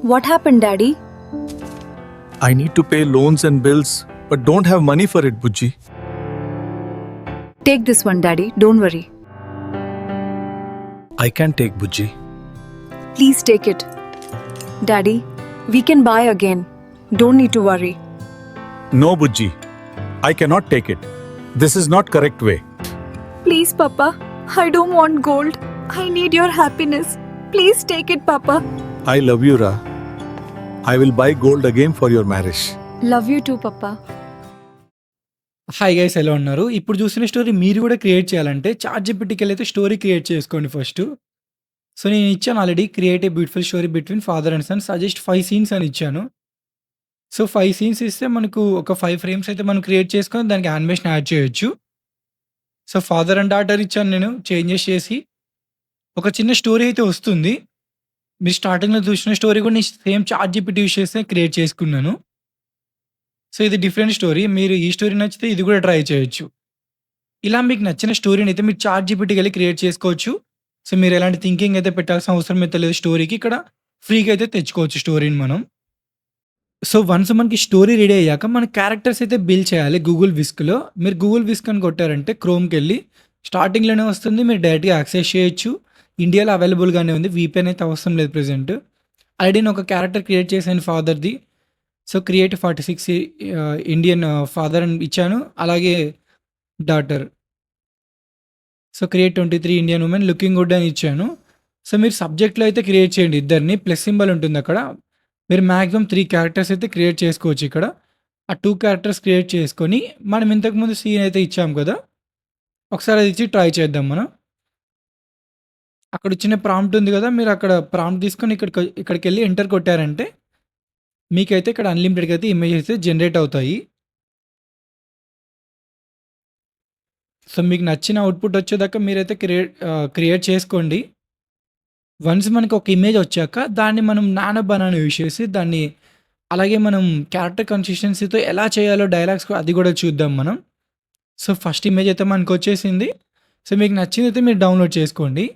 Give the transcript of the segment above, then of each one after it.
What happened, Daddy? I need to pay loans and bills, but don't have money for it, Bujji. Take this one, Daddy. Don't worry. I can take Bujji. Please take it. Daddy, we can buy again. Don't need to worry. No, Bujji. I cannot take it. This is not correct way. Please, Papa. I don't want gold. I need your happiness. Please take it, Papa. I love you, Ra. I will buy gold again for your marriage. Love you too, Papa. Hi guys, ఎలా ఉన్నారు? ఇప్పుడు చూసిన story మీరు కూడా create చేయాలంటే చాట్‌జీపీటీకి వెళ్ళైతే story create చేసుకోండి ఫస్టు. సో నేను ఇచ్చాను already, create a beautiful story between father and son, suggest 5 scenes అని ఇచ్చాను. సో 5 సీన్స్ ఇస్తే మనకు ఒక 5 ఫ్రేమ్స్ అయితే మనం క్రియేట్ చేసుకొని దానికి యానిమేషన్ యాడ్ చేయొచ్చు. సో ఫాదర్ అండ్ డాటర్ ఇచ్చాను నేను చేంజెస్ చేసి. ఒక చిన్న స్టోరీ అయితే వస్తుంది. మీరు స్టార్టింగ్‌లో చూసిన స్టోరీ కూడా నేను సేమ్ చాట్‌జీపీటీ యూజ్ చేస్తే క్రియేట్ చేసుకున్నాను. సో ఇది డిఫరెంట్ స్టోరీ. మీరు ఈ స్టోరీ నచ్చితే ఇది కూడా ట్రై చేయొచ్చు. ఇలా మీకు నచ్చిన స్టోరీని అయితే మీరు చాట్‌జీపీటీకి వెళ్ళి క్రియేట్ చేసుకోవచ్చు. సో మీరు ఎలాంటి థింకింగ్ అయితే పెట్టాల్సిన అవసరం అయితే లేదు స్టోరీకి. ఇక్కడ ఫ్రీగా అయితే తెచ్చుకోవచ్చు స్టోరీని మనం. సో వన్స్ మనకి స్టోరీ రెడీ అయ్యాక మన క్యారెక్టర్స్ అయితే బిల్డ్ చేయాలి గూగుల్ విస్క్‌లో. మీరు గూగుల్ విస్క్ అని కొట్టారంటే క్రోమ్‌కెళ్ళి స్టార్టింగ్‌లోనే వస్తుంది. మీరు డైరెక్ట్‌గా యాక్సెస్ చేయొచ్చు. ఇండియాలో అవైలబుల్‌గానే ఉంది. వీపీఎన్ అయితే అవసరం లేదు ప్రెజెంట్. ఆల్రెడీ నేను ఒక క్యారెక్టర్ క్రియేట్ చేశాను ఫాదర్‌ది. సో క్రియేట్ 46 ఇండియన్ ఫాదర్ అని ఇచ్చాను. అలాగే daughter. So create 23 Indian women looking good అని ఇచ్చాను. సో మీరు సబ్జెక్ట్‌లో అయితే క్రియేట్ చేయండి ఇద్దరిని. ప్లస్ సింబల్ ఉంటుంది అక్కడ. మీరు మాక్సిమం 3 క్యారెక్టర్స్ అయితే క్రియేట్ చేసుకోవచ్చు ఇక్కడ. ఆ 2 క్యారెక్టర్స్ క్రియేట్ చేసుకొని మనం ఇంతకుముందు సీన్ అయితే ఇచ్చాం కదా! ఒకసారి అది ఇచ్చి ట్రై చేద్దాం మనం. అక్కడ ఇచ్చిన ప్రాంప్ట్ ఉంది కదా! మీరు అక్కడ ప్రాంప్ట్ తీసుకొని ఇక్కడికెళ్ళి ఎంటర్ కొట్టారంటే మీకైతే ఇక్కడ అన్‌లిమిటెడ్‌గా అయితే ఇమేజెస్ అయితే జనరేట్ అవుతాయి. సో మీకు నచ్చిన అవుట్‌పుట్ వచ్చేదాకా మీరైతే క్రియేట్ చేసుకోండి. వన్స్ మనకి ఒక ఇమేజ్ వచ్చాక దాన్ని మనం నానో బనానా యూజ్ చేసి దాన్ని అలాగే మనం క్యారెక్టర్ కన్సిస్టెన్సీతో ఎలా చేయాలో డైలాగ్స్ అది కూడా చూద్దాం మనం. సో ఫస్ట్ ఇమేజ్ అయితే మనకొచ్చేసింది. సో మీకు నచ్చిందైతే మీరు డౌన్‌లోడ్ చేసుకోండి.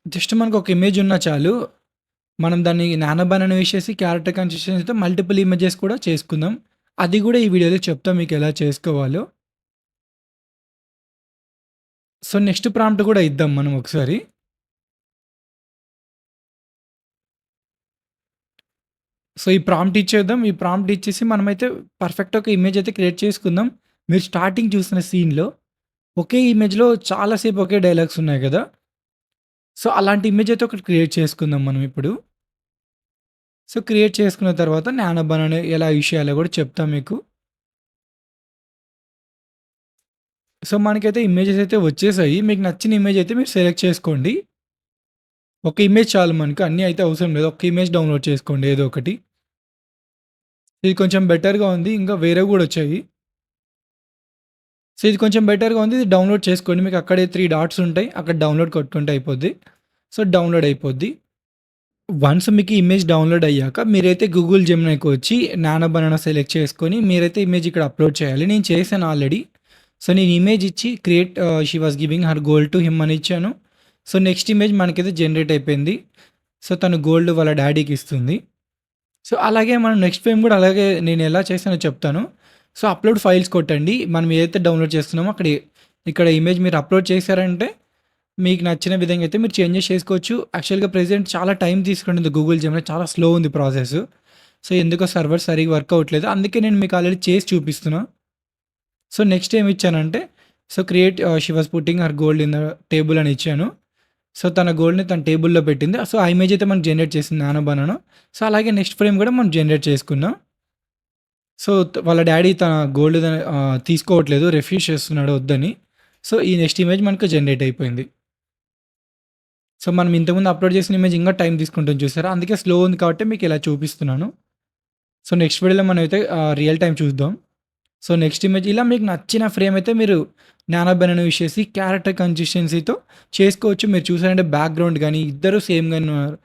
జస్ట్ మనకు ఒక ఇమేజ్ ఉన్నా చాలు. మనం దాన్ని నానో బనానా యూజ్ చేసి క్యారెక్టర్ కన్సిస్టెన్సీతో మల్టిపుల్ ఇమేజెస్ కూడా చేసుకుందాం. అది కూడా ఈ వీడియోలో చెప్తా మీకు ఎలా చేసుకోవాలో. సో నెక్స్ట్ ప్రాంప్ట్ కూడా ఇద్దాం మనం ఒకసారి. సో ఈ ప్రాంప్ట్ ఇచ్చేద్దాం. ఈ ప్రాంప్ట్ ఇచ్చేసి మనమైతే పర్ఫెక్ట్ ఒక ఇమేజ్ అయితే క్రియేట్ చేసుకుందాం. మీరు స్టార్టింగ్ చూసిన సీన్‌లో ఒకే ఇమేజ్‌లో చాలా సేపు ఒకే డైలాగ్స్ ఉన్నాయి కదా! సో అలాంటి ఇమేజ్ అయితే ఒకటి క్రియేట్ చేసుకుందాం మనం ఇప్పుడు. సో క్రియేట్ చేసుకున్న తర్వాత నానో బనానా ఎలా యూజ్ చేయాలో కూడా చెప్తా మీకు. సో మనకైతే ఇమేజెస్ అయితే వచ్చేసాయి. మీకు నచ్చిన ఇమేజ్ అయితే మీరు సెలెక్ట్ చేసుకోండి. ఒక ఇమేజ్ చాలు మనకు. అన్నీ అయితే అవసరం లేదు. ఒక ఇమేజ్ డౌన్‌లోడ్ చేసుకోండి ఏదో ఒకటి. ఇది కొంచెం బెటర్‌గా ఉంది. ఇంకా వేరేవి కూడా వచ్చాయి. సో ఇది కొంచెం బెటర్‌గా ఉంది. ఇది డౌన్‌లోడ్ చేసుకోండి. మీకు అక్కడే 3 డాట్స్ ఉంటాయి. అక్కడ డౌన్‌లోడ్ కొట్టుకుంటే అయిపోద్ది. సో డౌన్‌లోడ్ అయిపోద్ది. వన్స్ మీకు ఇమేజ్ డౌన్‌లోడ్ అయ్యాక మీరైతే గూగుల్ జెమినైకి వచ్చి నానో బనానా సెలెక్ట్ చేసుకొని మీరైతే ఇమేజ్ ఇక్కడ అప్లోడ్ చేయాలి. నేను చేశాను ఆల్రెడీ. సో నేను ఇమేజ్ ఇచ్చి create she was giving her gold to him అని ఇచ్చాను. సో నెక్స్ట్ ఇమేజ్ మనకైతే జనరేట్ అయిపోయింది. సో తను గోల్డ్ వాళ్ళ డాడీకి ఇస్తుంది. సో అలాగే మనం నెక్స్ట్ ఫ్రేమ్ కూడా అలాగే నేను ఎలా చేశానో చెప్తాను. సో అప్లోడ్ ఫైల్స్ కొట్టండి. మనం ఏదైతే డౌన్‌లోడ్ చేస్తున్నామో ఇక్కడ ఇమేజ్ మీరు అప్లోడ్ చేశారంటే మీకు నచ్చిన విధంగా అయితే మీరు చేంజెస్ చేసుకోవచ్చు. యాక్చువల్‌గా ప్రెజెంట్ చాలా టైం తీసుకుంటుంది గూగుల్ జెమినీ. చాలా స్లో ఉంది ప్రాసెస్. సో ఎందుకో సర్వర్ సరిగ్గా వర్క్ అవ్వట్లేదు. అందుకే నేను మీకు ఆల్రెడీ చేసి చూపిస్తున్నా. సో నెక్స్ట్ ఏమి ఇచ్చానంటే so create she was putting her gold in the table అని ఇచ్చాను. సో తన గోల్డ్‌ని తన టేబుల్‌లో పెట్టింది. సో ఆ ఇమేజ్ అయితే మనకు జనరేట్ చేసింది నానో బనానా. సో అలాగే నెక్స్ట్ ఫ్రేమ్ కూడా మనం జనరేట్ చేసుకున్నాం. సో వాళ్ళ డాడీ తన గోల్డ్ తీసుకోవట్లేదు. రిఫ్యూజ్ చేస్తున్నాడు వద్దని. సో ఈ నెక్స్ట్ ఇమేజ్ మనకు జనరేట్ అయిపోయింది. సో మనం ఇంతకుముందు అప్లోడ్ చేసిన ఇమేజ్ ఇంకా టైం తీసుకుంటుంది చూసారా? అందుకే స్లో ఉంది కాబట్టి మీకు ఇలా చూపిస్తున్నాను. సో నెక్స్ట్ వీడియోలో మనమైతే రియల్ టైమ్ చూద్దాం. సో నెక్స్ట్ ఇమేజ్ ఇలా మీకు నచ్చిన ఫ్రేమ్ అయితే మీరు నానో బనానా యూజ్ చేసి క్యారెక్టర్ కన్సిస్టెన్సీతో చేసుకోవచ్చు. మీరు చూసారంటే బ్యాక్‌గ్రౌండ్ గానీ ఇద్దరు సేమ్‌గానే ఉన్నారు.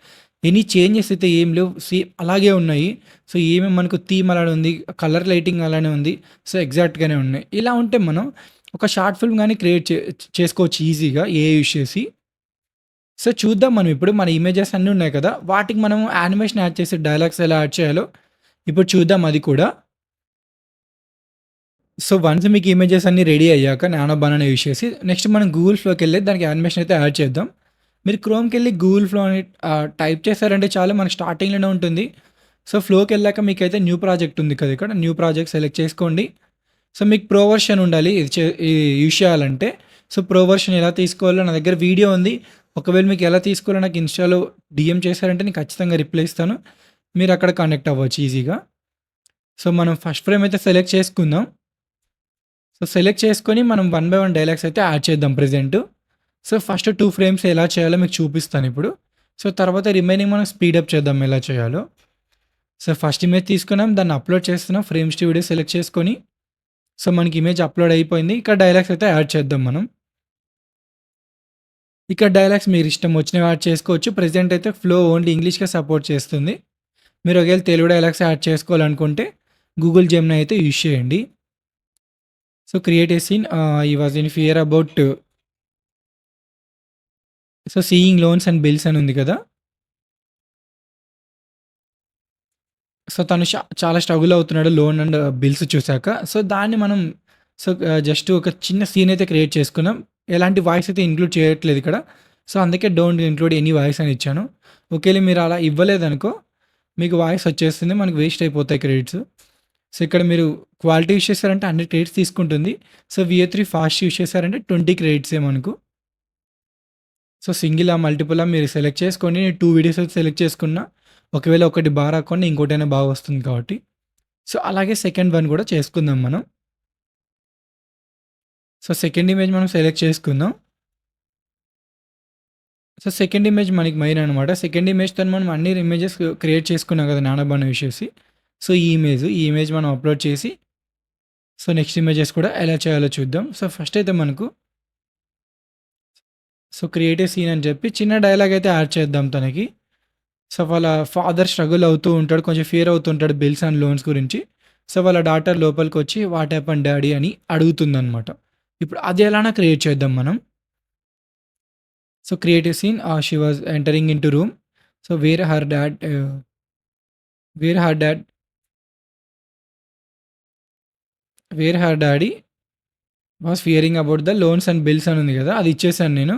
ఎనీ చేంజెస్ అయితే ఏం లేవు. సేమ్ అలాగే ఉన్నాయి. సో ఏమి మనకు థీమ్ అలానే ఉంది. కలర్ లైటింగ్ అలానే ఉంది. సో ఎగ్జాక్ట్‌గానే ఉన్నాయి. ఇలా ఉంటే మనం ఒక షార్ట్ ఫిల్మ్ గానీ క్రియేట్ చేసుకోవచ్చు ఈజీగా ఏఐ యూజ్ చేసి. సో, చూద్దాం మనం ఇప్పుడు మన ఇమేజెస్ అన్నీ ఉన్నాయి కదా! వాటికి మనం యానిమేషన్ యాడ్ చేసి డైలాగ్స్ ఎలా యాడ్ చేయాలో ఇప్పుడు చూద్దాం అది కూడా. సో, వన్స్ మీకు ఇమేజెస్ అన్నీ రెడీ అయ్యాక నానో బనానా యూజ్ చేసి నెక్స్ట్ మనం గూగుల్ ఫ్లోకెళ్ళి దానికి యానిమేషన్ అయితే యాడ్ చేద్దాం. మీరు క్రోమ్‌కెళ్ళి గూగుల్ ఫ్లో అని టైప్ చేశారంటే చాలు మనకు స్టార్టింగ్‌లోనే ఉంటుంది. సో, ఫ్లోకెళ్ళాక మీకైతే న్యూ ప్రాజెక్ట్ ఉంది కదా! ఇక్కడ న్యూ ప్రాజెక్ట్ సెలెక్ట్ చేసుకోండి. సో, మీకు ప్రో వర్షన్ ఉండాలి ఇది యూజ్ చేయాలంటే. సో, ప్రో వర్షన్ ఎలా తీసుకోవాలో నా దగ్గర వీడియో ఉంది. ఒకవేళ మీకు ఎలా తీసుకోవాలో నాకు ఇన్‌స్టాలో డీఎం చేశారంటే నేను ఖచ్చితంగా రిప్లై ఇస్తాను. మీరు అక్కడ కనెక్ట్ అవ్వచ్చు ఈజీగా. సో, మనం ఫస్ట్ ఫ్రేమ్ అయితే సెలెక్ట్ చేసుకుందాం. సో, సెలెక్ట్ చేసుకొని మనం 1 బై 1 డైలాగ్స్ అయితే యాడ్ చేద్దాం ప్రెజెంటు. సో, ఫస్ట్ 2 ఫ్రేమ్స్ ఎలా చేయాలో మీకు చూపిస్తానిప్పుడు. సో, తర్వాత రిమైనింగ్ మనం స్పీడప్ చేద్దాం ఎలా చేయాలో. సో, ఫస్ట్ ఇమేజ్ తీసుకున్నాం. దాన్ని అప్‌లోడ్ చేస్తున్నాం. ఫ్రేమ్స్ టు వీడియో సెలెక్ట్ చేసుకొని, సో, మనకి ఇమేజ్ అప్‌లోడ్ అయిపోయింది. ఇక్కడ డైలాగ్స్ అయితే యాడ్ చేద్దాం మనం. ఇక్కడ డైలాగ్స్ మీరు ఇష్టం వచ్చినవి యాడ్ చేసుకోవచ్చు. ప్రెజెంట్ అయితే ఫ్లో ఓన్లీ ఇంగ్లీష్‌కే సపోర్ట్ చేస్తుంది. మీరు ఒకవేళ తెలుగు డైలాగ్స్ యాడ్ చేసుకోవాలనుకుంటే గూగుల్ జెమినీ అయితే యూజ్ చేయండి. So, create a scene he was in fear about so, seeing loans and bills అని ఉంది కదా! సో, తను చాలా స్ట్రగుల్ అవుతున్నాడు లోన్ అండ్ బిల్స్ చూసాక. సో, దాన్ని మనం జస్ట్ ఒక చిన్న సీన్ అయితే క్రియేట్ చేసుకున్నాం. ఎలాంటి వాయిస్ అయితే ఇంక్లూడ్ చేయట్లేదు ఇక్కడ. సో, అందుకే డోంట్ ఇంక్లూడ్ ఎనీ వాయిస్ అని ఇచ్చాను. ఒకేళ మీరు అలా ఇవ్వలేదనుకో మీకు వాయిస్ వచ్చేస్తుంది. మనకు వేస్ట్ అయిపోతాయి క్రెడిట్స్. సో, ఇక్కడ మీరు క్వాలిటీ యూజ్ చేశారంటే 100 క్రెడిట్స్ తీసుకుంటుంది. సో, VA3 ఫాస్ట్ యూజ్ చేశారంటే 20 క్రెడిట్సే మనకు. సో, సింగిలా, మల్టిపులా మీరు సెలెక్ట్ చేసుకోండి. నేను 2 వీడియోస్ అయితే సెలెక్ట్ చేసుకున్నా. ఒకవేళ ఒకటి బాగా రాకుండా ఇంకోటైనా బాగా వస్తుంది కాబట్టి. సో, అలాగే సెకండ్ వన్ కూడా చేసుకుందాం మనం. సో, సెకండ్ ఇమేజ్ మనం సెలెక్ట్ చేసుకుందాం. సో, సెకండ్ ఇమేజ్ మనకి మెయిన్ అనమాట. సెకండ్ ఇమేజ్‌తోని మనం అన్ని ఇమేజెస్ క్రియేట్ చేసుకున్నాం కదా! నానో బనానా యూజ్ చేసి. సో, ఈ ఇమేజ్ మనం అప్‌లోడ్ చేసి సో, నెక్స్ట్ ఇమేజెస్ కూడా ఎలా చేయాలో చూద్దాం. సో, ఫస్ట్ అయితే మనకు సో, క్రియేట్ ఏ సీన్ అని చెప్పి చిన్న డైలాగ్ అయితే యాడ్ చేద్దాం తనకి. సో, వాళ్ళ ఫాదర్ స్ట్రగుల్ అవుతూ ఉంటాడు. కొంచెం ఫియర్ అవుతుంటాడు బిల్స్ అండ్ లోన్స్ గురించి. సో, వాళ్ళ డాటర్ లోపలికొచ్చి వాట్ హ్యాపెండ్ డాడీ అని అడుగుతుందనమాట. ఇప్పుడు అది ఎలానో క్రియేట్ చేద్దాం మనం. So, create a scene she was entering into room. So, where her dad daddy was fearing about the loans and bills అని ఉంది కదా! అది ఇచ్చేసాను నేను.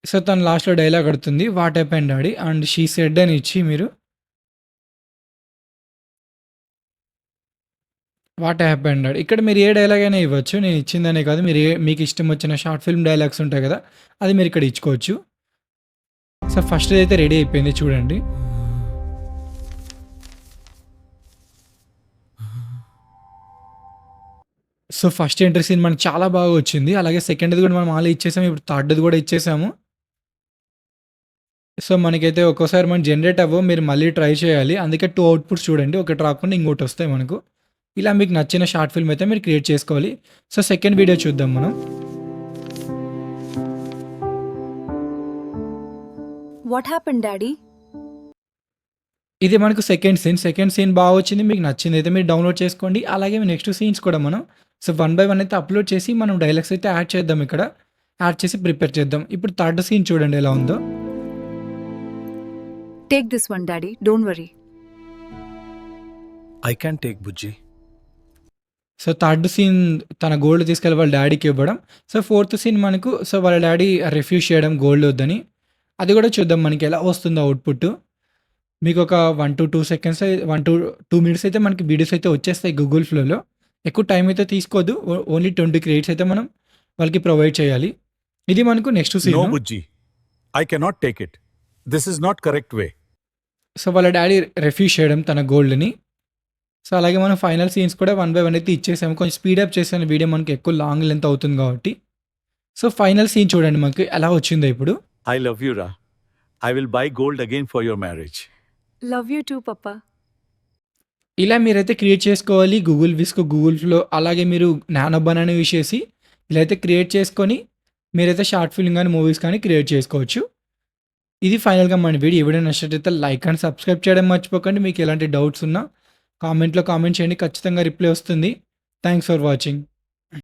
సో, తను లాస్ట్‌లో డైలాగ్ అడుగుతుంది. What happened daddy and she said అని ఇచ్చి మీరు వాట్ హ్యాపెండ్ డాడీ ఇక్కడ మీరు ఏ డైలాగ్ అయినా ఇవ్వచ్చు. నేను ఇచ్చిందనే కాదు. మీకు ఇష్టం వచ్చిన షార్ట్ ఫిల్మ్ డైలాగ్స్ ఉంటాయి కదా! అది మీరు ఇక్కడ ఇచ్చుకోవచ్చు. సో, ఫస్ట్‌ది అయితే రెడీ అయిపోయింది చూడండి. సో, ఫస్ట్ ఎంట్రీ సీన్ మనకు చాలా బాగా వచ్చింది. అలాగే సెకండ్‌ది కూడా మనం ఆల్రెడీ ఇచ్చేసాము. ఇప్పుడు థర్డ్‌ది కూడా ఇచ్చేసాము. సో, మనకైతే ఒక్కోసారి మనం జనరేట్ అవ్వవు. మీరు మళ్ళీ ట్రై చేయాలి. అందుకే 2 అవుట్‌పుట్స్ చూడండి. ఒకటి రాకుండా ఇంకోటొస్తాయి మనకు. ఇలా మీకు నచ్చిన షార్ట్ ఫిల్మ్ అయితే మీరు క్రియేట్ చేసుకోవాలి. సో, సెకండ్ వీడియో చూద్దాం మనం. What happened, Daddy? ఇది మనకు సెకండ్ సీన్ బాగా వచ్చింది. మీకు నచ్చిందయితే మీరు డౌన్‌లోడ్ చేసుకోండి. అలాగే నెక్స్ట్ సీన్స్ కూడా మనం సో, 1 బై 1 అయితే అప్‌లోడ్ చేసి మనం డైలాగ్స్ అయితే యాడ్ చేద్దాం ఇక్కడ. యాడ్ చేసి ప్రిపేర్ చేద్దాం. ఇప్పుడు థర్డ్ సీన్ చూడండి ఎలా ఉందో. Take this one, Daddy. Don't worry. I can take Bujji. So, third scene తన గోల్డ్ తీసుకెళ్ళి వాళ్ళ డాడీకి ఇవ్వడం. సో, ఫోర్త్ సీన్ మనకు సో, వాళ్ళ డాడీ రిఫ్యూజ్ చేయడం గోల్డ్ వద్దని. అది కూడా చూద్దాం మనకి ఎలా వస్తుందో అవుట్‌పుట్. మీకు ఒక 1-2 సెకండ్స్ 1-2 మినిట్స్ అయితే మనకి వీడియోస్ అయితే వచ్చేస్తాయి గూగుల్ ఫ్లోలో. ఎక్కువ టైం అయితే తీసుకోదు. ఓన్లీ 20 క్రెడిట్స్ అయితే మనం వాళ్ళకి ప్రొవైడ్ చేయాలి. ఇది మనకు next No, scene. Bujji. I cannot take it. This is not correct way. So, వాళ్ళ డాడీ రిఫ్యూజ్ చేయడం తన గోల్డ్‌ని. సో, అలాగే మనం ఫైనల్ సీన్స్ కూడా 1 బై 1 అయితే ఇచ్చేసాము. కొంచెం స్పీడప్ చేశాను వీడియో మనకి ఎక్కువ లాంగ్ లెంత్ అవుతుంది కాబట్టి. సో, ఫైనల్ సీన్ చూడండి మనకి ఎలా వచ్చిందో ఇప్పుడు. I love you, Ra. I will buy gold again for your marriage. Love you too, Papa. ఇలా మీరైతే క్రియేట్ చేసుకోవాలి. గూగుల్ విస్క్, గూగుల్ ఫ్లో అలాగే మీరు నానో బనానా యూజ్ చేసి ఇలా అయితే క్రియేట్ చేసుకొని మీరైతే షార్ట్ ఫిల్మ్ కానీ మూవీస్ కానీ క్రియేట్ చేసుకోవచ్చు. ఇది ఫైనల్‌గా మన వీడియో. వీడియో నచ్చినట్లయితే లైక్ అండ్ సబ్స్క్రైబ్ చేయడం మర్చిపోకండి. మీకు ఎలాంటి డౌట్స్ ఉన్నా కామెంట్‌లో కామెంట్ చేయండి. ఖచ్చితంగా రిప్లై వస్తుంది. Thanks for watching.